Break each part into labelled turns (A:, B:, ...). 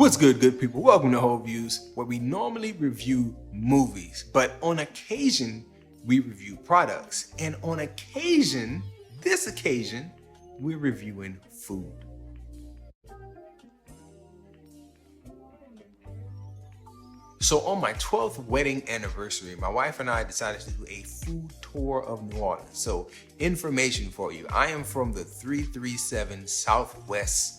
A: What's good people? Welcome to Whole Views, where we normally review movies, but on occasion, we review products. And on occasion, this occasion, we're reviewing food. So on my 12th wedding anniversary, my wife and I decided to do a food tour of New Orleans. So information for you, I am from the 337 Southwest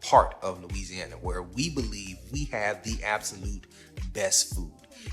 A: part of Louisiana, where we believe we have the absolute best food.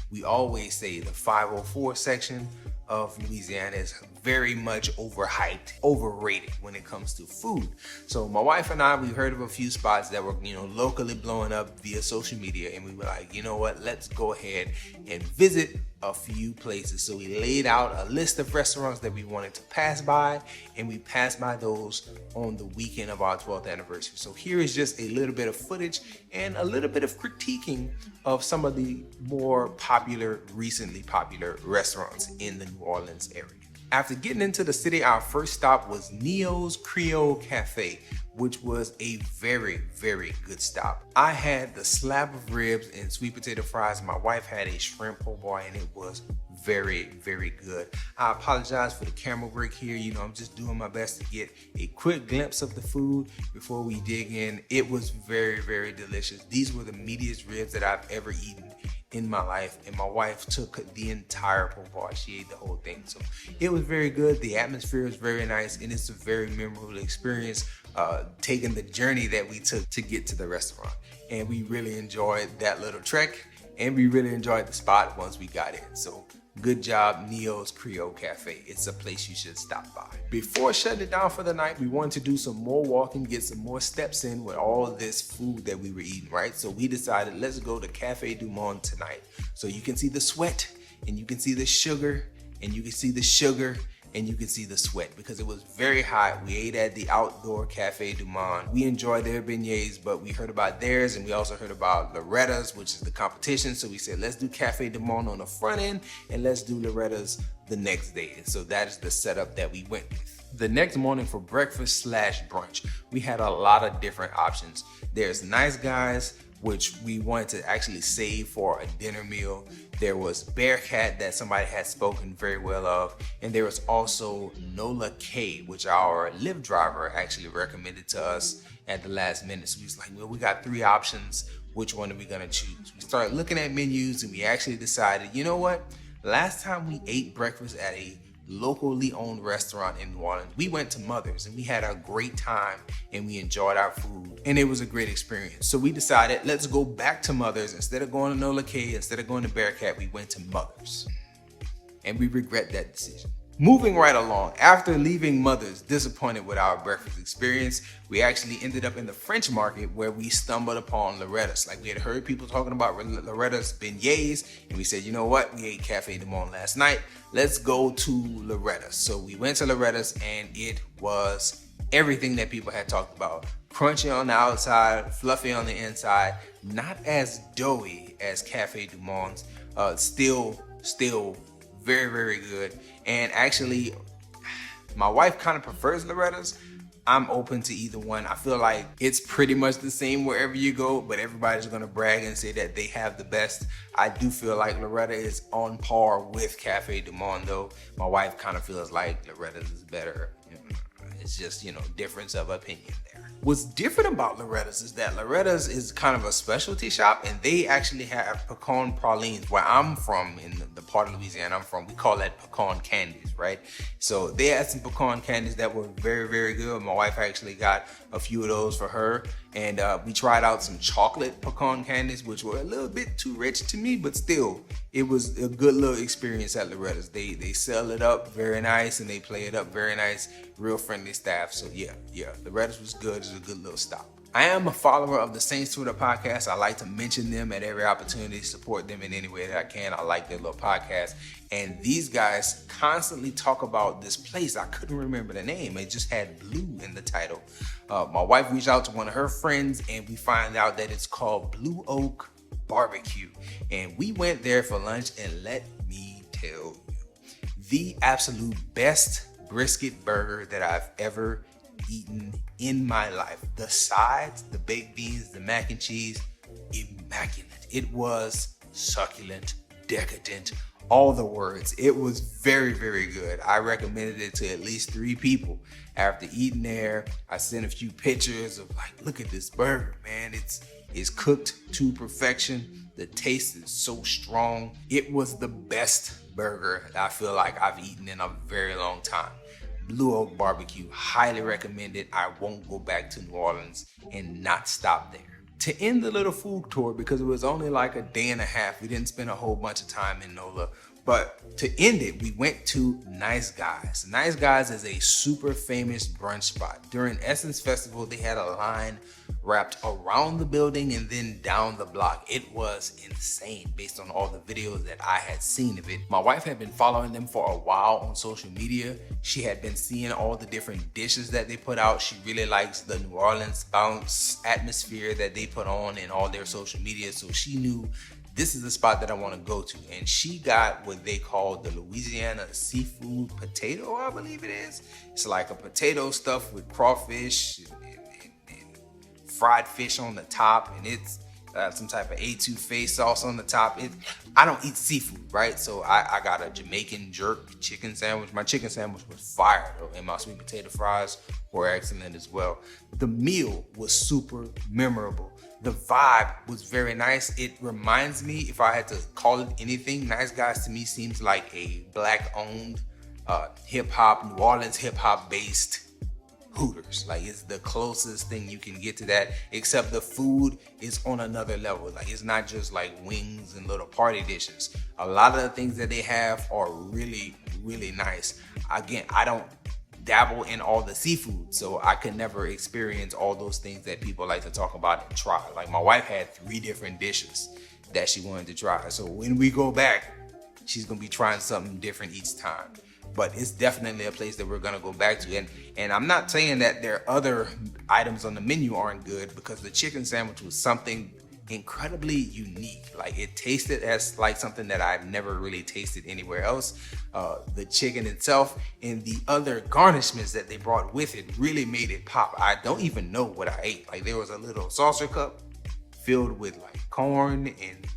A: We always say the 504 section of Louisiana is very much overhyped, overrated when it comes to food. So my wife and I, we heard of a few spots that were, locally blowing up via social media, and we were like, you know what, let's go ahead and visit a few places. So we laid out a list of restaurants that we wanted to pass by, and we passed by those on the weekend of our 12th anniversary. So here is just a little bit of footage and a little bit of critiquing of some of the more popular, recently popular restaurants in the New Orleans area. After getting into the city, our first stop was Neyow's Creole Cafe, which was a very, very good stop. I had the slab of ribs and sweet potato fries. My wife had a shrimp po' boy, and it was very, very good. I apologize for the camera work here. I'm just doing my best to get a quick glimpse of the food before we dig in. It was very, very delicious. These were the meatiest ribs that I've ever eaten in my life, and my wife took the entire po' boy. She ate the whole thing. So it was very good. The atmosphere is very nice, and it's a very memorable experience taking the journey that we took to get to the restaurant. And we really enjoyed that little trek, and we really enjoyed the spot once we got in. So good job, Neyow's Creole Cafe. It's a place you should stop by. Before shutting it down for the night, we wanted to do some more walking, get some more steps in with all this food that we were eating, right? So we decided, let's go to Cafe du Monde tonight. So you can see the sweat, and you can see the sugar, and you can see the sugar, and you can see the sweat because it was very hot. We ate at the outdoor Cafe du Monde. We enjoyed their beignets, but we heard about theirs, and we also heard about Loretta's, which is the competition. So we said, let's do Cafe du Monde on the front end, and let's do Loretta's the next day. And so that is the setup that we went with. The next morning for breakfast / brunch, we had a lot of different options. There's Nice Guys, which we wanted to actually save for a dinner meal. There was Bearcat that somebody had spoken very well of. And there was also Nola, which our Lyft driver actually recommended to us at the last minute. So we was like, well, we got 3 options. Which one are we gonna choose? We started looking at menus, and we actually decided, you know what? Last time we ate breakfast at a locally owned restaurant in New Orleans, we went to Mother's, and we had a great time, and we enjoyed our food, and it was a great experience. So we decided, let's go back to Mother's. Instead of going to Nola, instead of going to Bearcat, we went to Mother's, and we regret that decision. Moving right along, after leaving Mother's disappointed with our breakfast experience, we actually ended up in the French market, where we stumbled upon Loretta's. Like, we had heard people talking about Loretta's beignets, and we said, you know what, we ate Cafe du Monde last night, let's go to Loretta's. So we went to Loretta's, and it was everything that people had talked about. Crunchy on the outside, fluffy on the inside, not as doughy as Cafe du Monde's, still very, very good. And actually, my wife kind of prefers Loretta's. I'm open to either one. I feel like it's pretty much the same wherever you go, but everybody's gonna brag and say that they have the best. I do feel like Loretta is on par with Cafe du Monde, though. My wife kind of feels like Loretta's is better. It's just, difference of opinion there. What's different about Loretta's is that Loretta's is kind of a specialty shop, and they actually have pecan pralines. Where I'm from, in the part of Louisiana I'm from, we call that pecan candies, right? So they had some pecan candies that were very, very good. My wife actually got a few of those for her, and we tried out some chocolate pecan candies, which were a little bit too rich to me, but still, it was a good little experience at Loretta's. They sell it up very nice, and they play it up very nice, real friendly staff. So yeah, Loretta's was good. It's a good little stop. I am a follower of the Saints Twitter podcast. I like to mention them at every opportunity, support them in any way that I can. I like their little podcast. And these guys constantly talk about this place. I couldn't remember the name. It just had blue in the title. My wife reached out to one of her friends, and we find out that it's called Blue Oak BBQ. And we went there for lunch, and let me tell you, the absolute best brisket burger that I've ever eaten in my life. The sides, the baked beans, the mac and cheese, it immaculate. It was succulent, decadent, all the words. It was very, very good. I recommended it to at least 3 people. After eating there, I sent a few pictures of like, look at this burger, man. It's cooked to perfection. The taste is so strong. It was the best burger that I feel like I've eaten in a very long time. Blue Oak BBQ, highly recommended. I won't go back to New Orleans and not stop there. To end the little food tour, because it was only like a day and a half, we didn't spend a whole bunch of time in Nola, but to end it, we went to Nice Guys. Nice Guys is a super famous brunch spot. During Essence Festival, they had a line wrapped around the building and then down the block. It was insane based on all the videos that I had seen of it. My wife had been following them for a while on social media. She had been seeing all the different dishes that they put out. She really likes the New Orleans bounce atmosphere that they put on in all their social media. So she knew this is the spot that I want to go to. And she got what they call the Louisiana seafood potato, I believe it is. It's like a potato stuffed with crawfish and fried fish on the top, and it's some type of etouffee sauce on the top. I don't eat seafood, right? So I got a Jamaican jerk chicken sandwich. My chicken sandwich was fire though, and my sweet potato fries were excellent as well. The meal was super memorable. The vibe was very nice. It reminds me, if I had to call it anything, Nice Guys to me seems like a black-owned hip-hop, New Orleans hip-hop based Hooters. Like, it's the closest thing you can get to that, except the food is on another level. Like, it's not just like wings and little party dishes. A lot of the things that they have are really, really nice. Again, I don't dabble in all the seafood, so I could never experience all those things that people like to talk about and try. Like, my wife had 3 different dishes that she wanted to try. So when we go back, she's gonna be trying something different each time. But it's definitely a place that we're gonna go back to. And I'm not saying that their other items on the menu aren't good, because the chicken sandwich was something incredibly unique. Like, it tasted as like something that I've never really tasted anywhere else. The chicken itself and the other garnishments that they brought with it really made it pop. I don't even know what I ate. Like, there was a little saucer cup filled with like corn and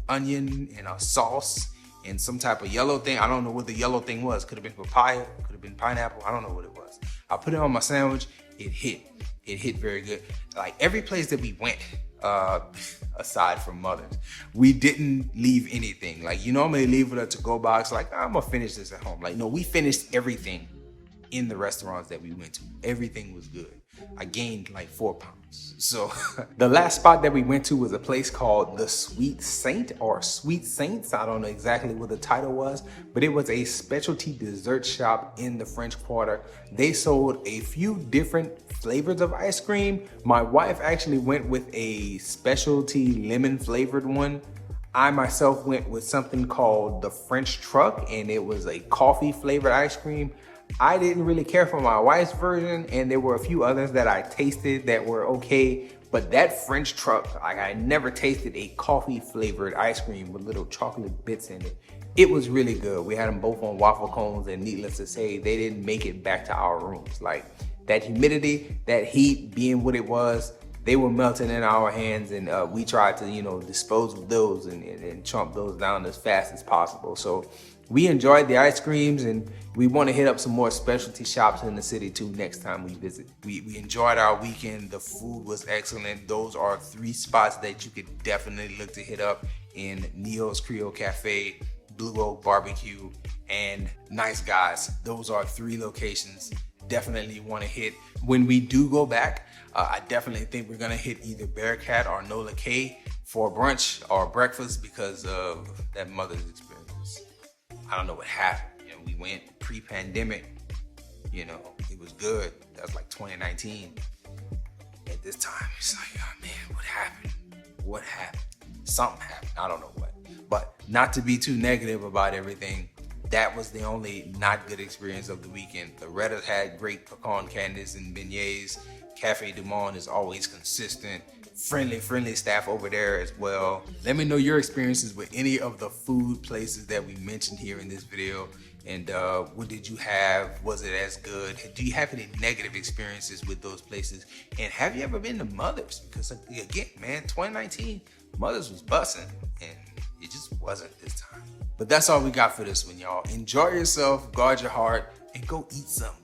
A: onion and a sauce and some type of yellow thing. I don't know what the yellow thing was. Could have been papaya, could have been pineapple. I don't know what it was. I put it on my sandwich. It hit very good. Like, every place that we went, aside from Mother's, we didn't leave anything. Like, you normally leave with a to-go box, like, I'm gonna finish this at home. Like, no, we finished everything in the restaurants that we went to. Everything was good. I gained like 4 pounds. So the last spot that we went to was a place called the Sweet Saint, or Sweet Saints. I don't know exactly what the title was, but it was a specialty dessert shop in the French Quarter. They sold a few different flavors of ice cream. My wife actually went with a specialty lemon flavored one. I myself went with something called the French Truck, and it was a coffee flavored ice cream. I didn't really care for my wife's version, and there were a few others that I tasted that were okay, but that French Truck, like, I never tasted a coffee flavored ice cream with little chocolate bits in it. It was really good. We had them both on waffle cones, and needless to say, they didn't make it back to our rooms. Like, that humidity, that heat being what it was, they were melting in our hands, and we tried to, dispose of those and chomp those down as fast as possible. So we enjoyed the ice creams, and we want to hit up some more specialty shops in the city too next time we visit. We enjoyed our weekend. The food was excellent. Those are 3 spots that you could definitely look to hit up in Neyow's Creole Cafe, Blue Oak BBQ, and Nice Guys. Those are 3 locations definitely want to hit. When we do go back, I definitely think we're gonna hit either Bearcat or Nola K for brunch or breakfast, because of that Mother's experience. I don't know what happened. We went pre-pandemic, it was good. That was like 2019. At this time, it's like, oh man, what happened? What happened? Something happened. I don't know what. But not to be too negative about everything, that was the only not good experience of the weekend. Loretta had great pecan candies and beignets. Cafe du Monde is always consistent. Friendly staff over there as well. Let me know your experiences with any of the food places that we mentioned here in this video. And what did you have? Was it as good? Do you have any negative experiences with those places? And have you ever been to Mother's? Because again, man, 2019, Mother's was busting, and it just wasn't this time. But that's all we got for this one, y'all. Enjoy yourself, guard your heart, and go eat something.